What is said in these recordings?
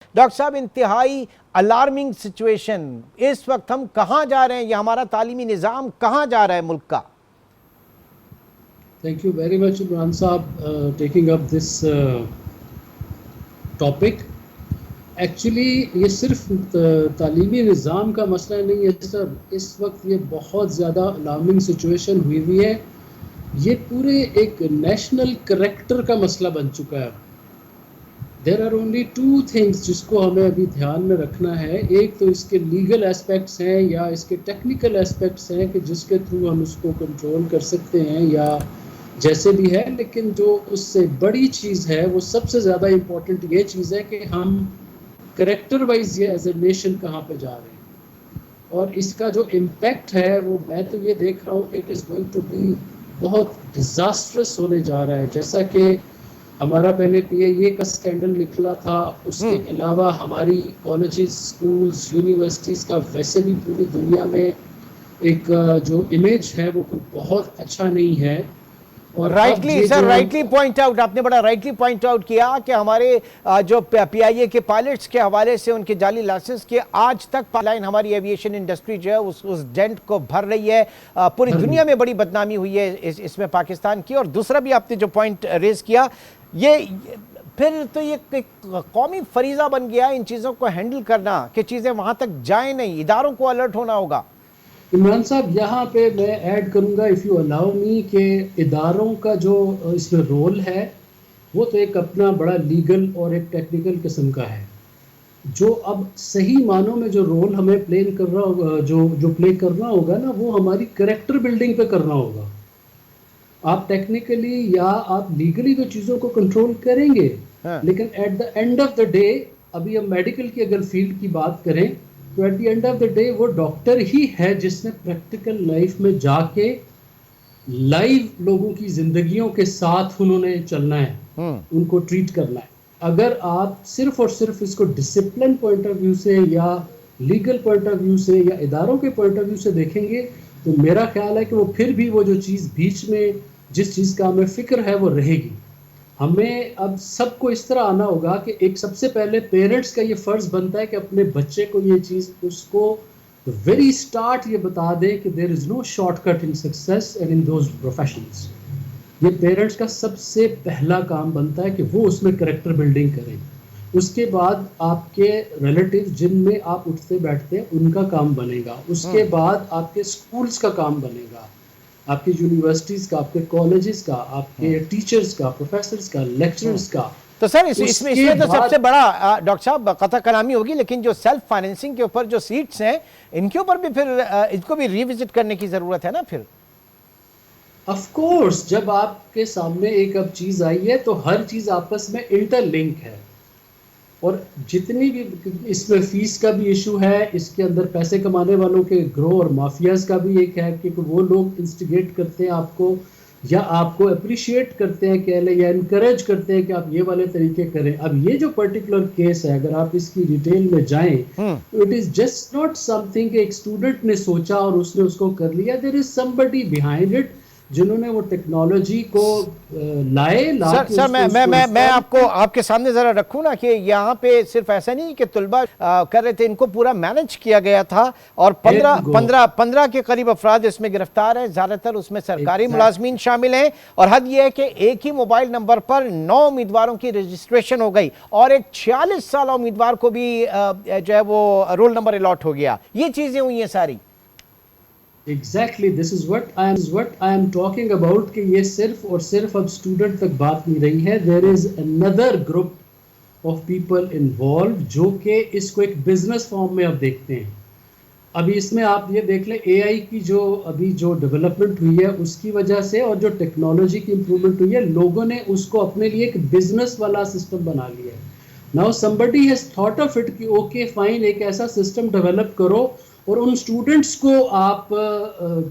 Doctor साहब, इंतहाई alarming situation. इस वक्त हम कहां जा रहे हैं, ये हमारा तालीमी निज़ाम कहां जा रहा है मुल्क का? Thank you very much, Imran साहब, taking up this topic. Actually ये सिर्फ तालीमी निज़ाम का मसला नहीं है सर, इस वक्त ये बहुत ज़्यादा अलार्मिंग सिचुएशन हुई है। ये पूरे एक नेशनल करेक्टर का मसला बन चुका है। There are only two things जिसको हमें अभी ध्यान में रखना है। एक तो इसके लीगल एस्पेक्ट्स हैं या इसके टेक्निकल एस्पेक्ट्स हैं कि जिसके थ्रू हम उसको कंट्रोल कर सकते हैं या जैसे भी है, लेकिन जो उससे बड़ी चीज़ है वो सबसे ज़्यादा इम्पोर्टेंट ये चीज़ है कि हम करेक्टर वाइज ये एज ए नेशन कहाँ पे जा रहे हैं। और इसका जो इम्पैक्ट है वो मैं तो ये देख रहा हूँ, it is going to be बहुत डिज़ास्ट्रस होने जा रहा है। जैसा कि हमारा पहले PIA का स्कैंडल निकला था, उसके अलावा हमारी कॉलेजेस, स्कूल्स, यूनिवर्सिटीज़ का वैसे भी पूरी दुनिया में एक जो इमेज है वो बहुत अच्छा नहीं है। और rightly sir, rightly point out, आपने बड़ा राइटली पॉइंट आउट किया कि हमारे जो PIA के पायलट्स के हवाले से उनके जाली लाइसेंस के आज तक पाइपलाइन हमारी एविएशन इंडस्ट्री जो है उस डेंट को भर रही है। पूरी दुनिया में बड़ी बदनामी हुई है इसमें पाकिस्तान की। और दूसरा भी आपने जो पॉइंट रेज किया, ये फिर तो ये कौमी फरीजा बन गया इन चीज़ों को हैंडल करना कि चीज़ें वहाँ तक जाए नहीं, इदारों को अलर्ट होना होगा। इमरान साहब, यहाँ पे मैं ऐड करूँगा, इफ़ यू अलाउ मी, के इदारों का जो इसमें रोल है वो तो एक अपना बड़ा लीगल और एक टेक्निकल किस्म का है। जो अब सही मानों में जो रोल हमें प्ले करना होगा, जो प्ले करना होगा ना, वो हमारी करेक्टर बिल्डिंग पे करना होगा। आप टेक्निकली या आप लीगली तो चीज़ों को कंट्रोल करेंगे, हाँ। लेकिन at the end of the day, अभी हम मेडिकल की अगर फील्ड की बात करें तो at the end of the day वो डॉक्टर ही है जिसने प्रैक्टिकल लाइफ में जाके लाइव लोगों की जिंदगियों के साथ उन्होंने चलना है, उनको ट्रीट करना है। अगर आप सिर्फ और सिर्फ इसको डिसिप्लिन पॉइंट ऑफ व्यू से या लीगल पॉइंट ऑफ व्यू से या इदारों के पॉइंट ऑफ व्यू से देखेंगे तो मेरा ख्याल है कि वो फिर भी वो जो चीज़ बीच में जिस चीज़ का हमें फिक्र है वो रहेगी। हमें अब सबको इस तरह आना होगा कि एक सबसे पहले पेरेंट्स का ये फ़र्ज़ बनता है कि अपने बच्चे को ये चीज़ उसको वेरी स्टार्ट ये बता दें कि there is no shortcut in success and in those professions. ये पेरेंट्स का सबसे पहला काम बनता है कि वो उसमें करेक्टर बिल्डिंग करें। उसके बाद आपके रिलेटिव जिनमें आप उठते बैठते हैं उनका काम बनेगा। उसके बाद आपके स्कूल्स का काम बनेगा, आपकी यूनिवर्सिटीज़ का, आपके कॉलेजेस का, आपके टीचर्स का, प्रोफेसर्स का, लेक्चरर्स का। तो सर इसमें तो सबसे बड़ा डॉक्टर साहब कथा कलामी होगी, लेकिन जो सेल्फ फाइनेंसिंग के ऊपर जो सीट्स हैं इनके ऊपर भी फिर इसको भी रिविजिट करने की जरूरत है ना फिर। ऑफ कोर्स, जब आपके सामने एक अब चीज़ आई है तो हर चीज़ आपस में इंटरलिंक है। और जितनी भी इसमें फीस का भी इशू है, इसके अंदर पैसे कमाने वालों के ग्रोह और माफियाज का भी एक है कि वो लोग इंस्टिगेट करते हैं आपको या आपको अप्रिशिएट करते हैं कह लें या इनकरेज करते हैं कि आप ये वाले तरीके करें। अब ये जो पर्टिकुलर केस है, अगर आप इसकी डिटेल में जाएं तो it is just not something कि एक स्टूडेंट ने सोचा और उसने उसको कर लिया। There is somebody behind it जिन्होंने वो टेक्नोलॉजी को सर मैं आपको आपके सामने जरा रखूं ना कि यहाँ पे सिर्फ ऐसा नहीं कि तुलबा कर रहे थे, इनको पूरा मैनेज किया गया था। और 15 के करीब अफराद इसमें गिरफ्तार हैं, ज्यादातर उसमें सरकारी मुलाजमीन शामिल हैं। और हद यह है कि एक ही मोबाइल नंबर पर 9 उम्मीदवारों की रजिस्ट्रेशन हो गई और एक 46 साल उम्मीदवार को भी जो है वो रोल नंबर अलॉट हो गया। ये चीजें हुई हैं सारी। Exactly, this is what I am talking about कि ये सिर्फ और सिर्फ अब स्टूडेंट तक बात नहीं रही है। There is another group of people involved जो कि इसको एक बिजनेस फॉर्म में अब देखते हैं। अभी इसमें आप ये देख लें, AI की जो अभी जो डेवलपमेंट हुई है उसकी वजह से और जो टेक्नोलॉजी की इम्प्रूवमेंट हुई है, लोगों ने उसको अपने लिए एक बिजनेस वाला सिस्टम बना लिया है। Now somebody has thought of it कि ओके फाइन, एक ऐसा सिस्टम डेवलप करो और उन स्टूडेंट्स को आप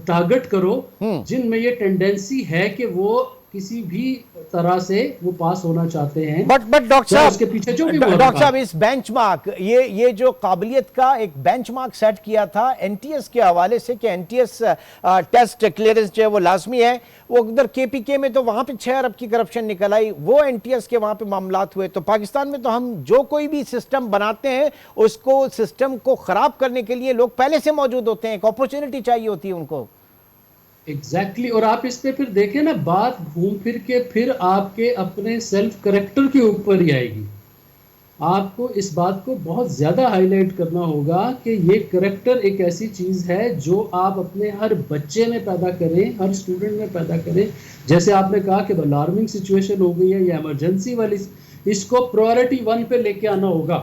टारगेट करो जिनमें ये टेंडेंसी है कि वो किसी भी तरह से वो पास होना चाहते हैं, बट डॉक्टर चाहे साहब, उसके पीछे जो भी वो डॉक्टर साहब रहा। इस बेंचमार्क, ये जो काबिलियत का एक बेंचमार्क सेट किया था एनटीएस के हवाले से कि एनटीएस टेस्ट क्लियरेंस जो है वो लाजमी है, वो उधर केपीके में तो वहां पे 6 अरब की करप्शन निकल आई, वो एनटीएस के वहां पे मामलात हुए। तो पाकिस्तान में तो हम जो कोई भी सिस्टम बनाते हैं उसको, सिस्टम को खराब करने के लिए लोग पहले से मौजूद होते हैं, एक अपॉर्चुनिटी चाहिए होती है उनको। एग्जैक्टली और आप इस पे फिर देखें ना, बात घूम फिर के फिर आपके अपने सेल्फ करेक्टर के ऊपर ही आएगी। आपको इस बात को बहुत ज़्यादा हाईलाइट करना होगा कि ये करेक्टर एक ऐसी चीज़ है जो आप अपने हर बच्चे में पैदा करें, हर स्टूडेंट में पैदा करें। जैसे आपने कहा कि अलार्मिंग सिचुएशन हो गई है या इमरजेंसी वाली, इसको प्रायोरिटी 1 पे लेके आना होगा।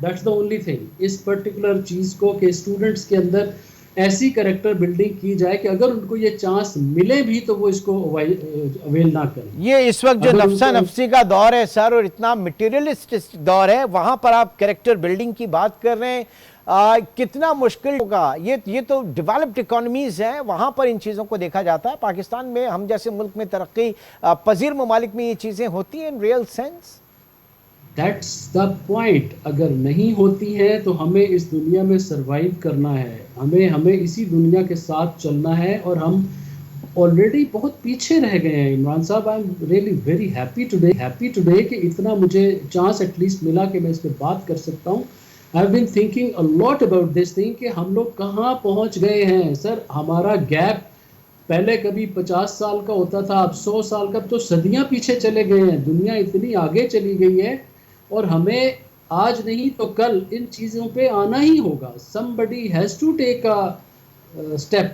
दैट्स द ओनली थिंग, इस पर्टिकुलर चीज़ को कि स्टूडेंट्स के अंदर ऐसी करेक्टर बिल्डिंग की जाए कि अगर उनको ये चांस मिले भी तो वो इसको अवेल ना करें। ये इस वक्त जो नफ्सा नफ्सी का दौर है सर, और इतना मटेरियलिस्टिक दौर है, वहां पर आप कैरेक्टर बिल्डिंग की बात कर रहे हैं, कितना मुश्किल होगा। ये तो डेवलप्ड इकोनॉमीज हैं, वहां पर इन चीज़ों को देखा जाता है। पाकिस्तान में, हम जैसे मुल्क में, तरक्की पजीर ममालिक में ये चीज़ें होती हैं in real sense. That's the point, अगर नहीं होती हैं तो हमें इस दुनिया में सरवाइव करना है, हमें इसी दुनिया के साथ चलना है, और हम ऑलरेडी बहुत पीछे रह गए हैं। इमरान साहब, I am really very happy today कि इतना मुझे चांस एटलीस्ट मिला कि मैं इस पर बात कर सकता हूँ। I have been thinking a lot about this thing कि हम लोग कहाँ पहुँच गए हैं सर। हमारा गैप पहले कभी 50 साल का होता था, अब 100 साल का, अब तो सदियाँ पीछे चले गए हैं। दुनिया इतनी आगे चली गई है और हमें आज नहीं तो कल इन चीज़ों पे आना ही होगा। somebody has to take a step।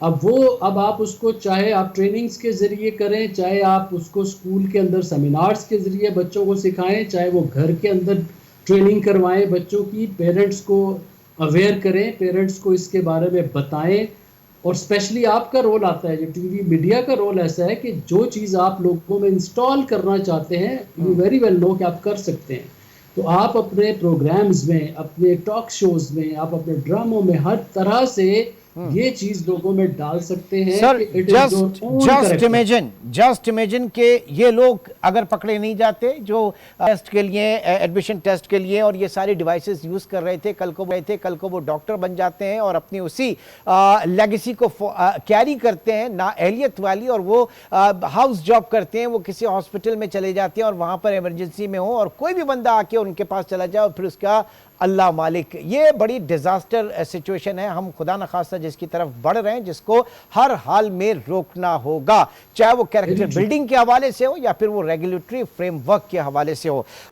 अब आप उसको, चाहे आप ट्रेनिंग्स के ज़रिए करें, चाहे आप उसको स्कूल के अंदर सेमिनार्स के ज़रिए बच्चों को सिखाएं, चाहे वो घर के अंदर ट्रेनिंग करवाएं बच्चों की, पेरेंट्स को अवेयर करें, पेरेंट्स को इसके बारे में बताएं। और स्पेशली आपका रोल आता है, जो टीवी मीडिया का रोल ऐसा है कि जो चीज़ आप लोगों में इंस्टॉल करना चाहते हैं, यू वेरी वेल नो कि आप कर सकते हैं। तो आप अपने प्रोग्राम्स में, अपने टॉक शोज में, आप अपने ड्रामों में हर तरह से ये चीज लोगों में डाल सकते हैं सर, कि it is your own character। Just imagine के ये लोग अगर पकड़े नहीं जाते जो टेस्ट के लिए, एडमिशन टेस्ट के लिए, और ये सारी डिवाइसेस यूज कर रहे थे, कल को वो डॉक्टर बन जाते हैं और अपनी उसी लेगेसी को कैरी करते हैं, ना एहलियत वाली, और वो हाउस जॉब करते हैं, वो किसी हॉस्पिटल में चले जाते हैं और वहां पर इमरजेंसी में हो और कोई भी बंदा आके उनके पास चला जाए और फिर उसका अल्लाह मालिक। ये बड़ी डिजास्टर सिचुएशन है, हम खुदा न खास्ता जिसकी तरफ बढ़ रहे हैं, जिसको हर हाल में रोकना होगा, चाहे वो कैरेक्टर बिल्डिंग के हवाले से हो या फिर वो रेगुलेटरी फ्रेमवर्क के हवाले से हो।